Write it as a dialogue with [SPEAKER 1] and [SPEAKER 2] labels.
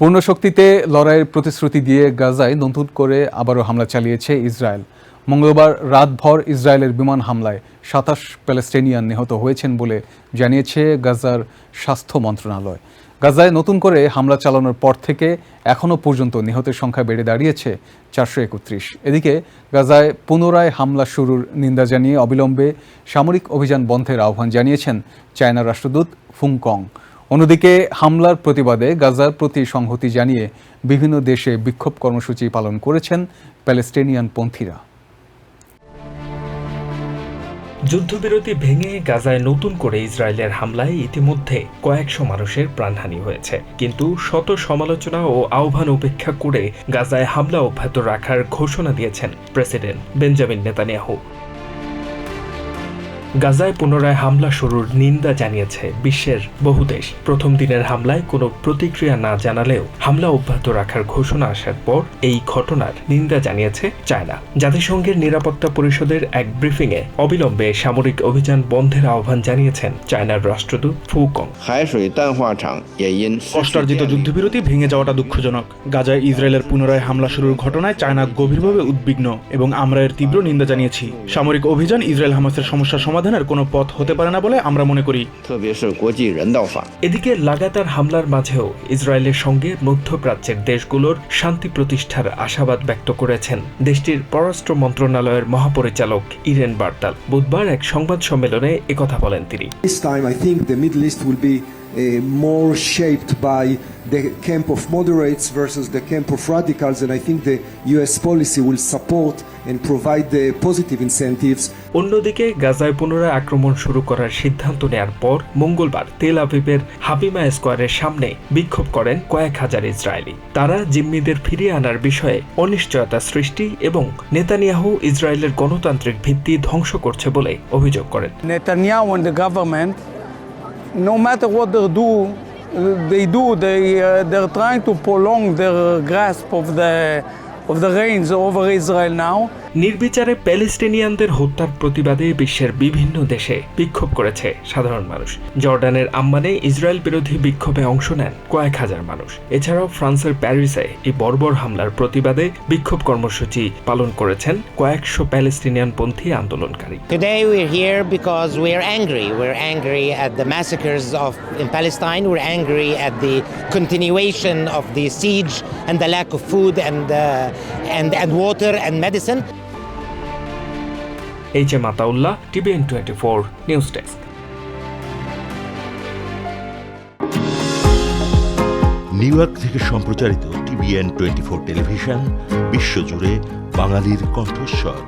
[SPEAKER 1] পূর্ণ শক্তিতে লড়াইয়ের প্রতিশ্রুতি দিয়ে গাজায় নতুন করে আবারও হামলা চালিয়েছে ইসরায়েল। মঙ্গলবার রাতভর ইসরায়েলের বিমান হামলায় ২৭ প্যালেস্টিনিয়ান নিহত হয়েছেন বলে জানিয়েছে গাজার স্বাস্থ্য মন্ত্রণালয়। গাজায় নতুন করে হামলা চালানোর পর থেকে এখনও পর্যন্ত নিহতের সংখ্যা বেড়ে দাঁড়িয়েছে ৪৩১। এদিকে গাজায় পুনরায় হামলা শুরুর নিন্দা জানিয়ে অবিলম্বে সামরিক অভিযান বন্ধের আহ্বান জানিয়েছেন চায়নার রাষ্ট্রদূত ফুং কং। অন্যদিকে হামলার প্রতিবাদে গাজার প্রতি সংহতি জানিয়ে বিভিন্ন দেশে বিক্ষোভ কর্মসূচি পালন করেছেন প্যালেস্টিনিয়ান পন্থীরা।
[SPEAKER 2] যুদ্ধবিরতি ভেঙে গাজায় নতুন করে ইসরায়েলের হামলায় ইতিমধ্যে কয়েকশো মানুষের প্রাণহানি হয়েছে, কিন্তু শত সমালোচনা ও আহ্বান উপেক্ষা করে গাজায় হামলা অব্যাহত রাখার ঘোষণা দিয়েছেন প্রেসিডেন্ট বেঞ্জামিন নেতানিয়াহু। গাজায় পুনরায় হামলা শুরুর নিন্দা জানিয়েছে বিশ্বের বহু দেশ। প্রথম দিনের হামলায় কোনো প্রতিক্রিয়া না জানালেও হামলা অব্যাহত রাখার ঘোষণা আসার পর এই ঘটনার নিন্দা জানিয়েছে চায়না। জাতিসংঘের নিরাপত্তা পরিষদের এক ব্রিফিংয়ে অবিলম্বে সামরিক অভিযান বন্ধের আহ্বান জানিয়েছেন চায়নার রাষ্ট্রদূত ফু কং।
[SPEAKER 3] কষ্টার্জিত যুদ্ধবিরতি ভেঙে যাওয়াটা দুঃখজনক। গাজায় ইসরায়েলের পুনরায় হামলা শুরুর ঘটনায় চায়না গভীরভাবে উদ্বিগ্ন এবং আমরা এর তীব্র নিন্দা জানিয়েছি। সামরিক অভিযান ইসরায়েল হামাসের সমস্যা সমাধানের কোনো পথ হতে পারে না বলে আমরা মনে করি।
[SPEAKER 2] এদিকে লাগাতার হামলার মাঝেও ইসরায়েলের সঙ্গে মধ্যপ্রাচ্যের দেশগুলোর শান্তি প্রতিষ্ঠার আশাবাদ ব্যক্ত করেছেন দেশটির পররাষ্ট্র মন্ত্রণালয়ের মহাপরিচালক ইরেন বার্তাল। বুধবার এক সংবাদ সম্মেলনে একথা বলেন তিনি।
[SPEAKER 4] More shaped by the camp of moderates versus the camp of radicals, and I think the US policy will support and provide the positive incentives.
[SPEAKER 2] অন্যদিকে গাজায় পুনরায় আক্রমণ শুরু করার সিদ্ধান্ত নেয়ার পর মঙ্গলবার তেল আভিভের হাবিমা স্কয়ারের সামনে বিক্ষোভ করেন কয়েক হাজার ইসরায়েলি। তারা জিম্মিদের ফিরিয়ে আনার বিষয়ে অনিশ্চয়তা সৃষ্টি এবং নেতানিয়াহু ইসরায়েলের গণতান্ত্রিক ভিত্তি ধ্বংস করছে বলে অভিযোগ করেন।
[SPEAKER 5] Netanyahu and the government, no matter what they're trying to prolong their grasp of the reins over Israel now.
[SPEAKER 2] নির্বিচারে প্যালেস্টিনিয়ানদের হত্যার প্রতিবাদে বিশ্বের বিভিন্ন দেশে বিক্ষোভ করেছে সাধারণ মানুষ। জর্ডানের আম্মানে ইসরায়েল বিরোধী বিক্ষোভে অংশ নেন কয়েক হাজার মানুষ। এছাড়াও ফ্রান্সের প্যারিসে এই বর্বর হামলার প্রতিবাদে বিক্ষোভ কর্মসূচি পালন করেছেন কয়েকশো প্যালেস্টিনিয়ান পন্থী আন্দোলনকারী।
[SPEAKER 6] Today we're here because we're angry. We're angry at the massacres in Palestine. We're angry at the continuation of the siege and the lack of food and water and medicine.
[SPEAKER 2] HM. Ataullah, TVN 24 news desk.
[SPEAKER 7] New York থেকে সম্প্রচারিত TVN 24 television বিশ্বজুড়ে বাঙালির কণ্ঠস্বর।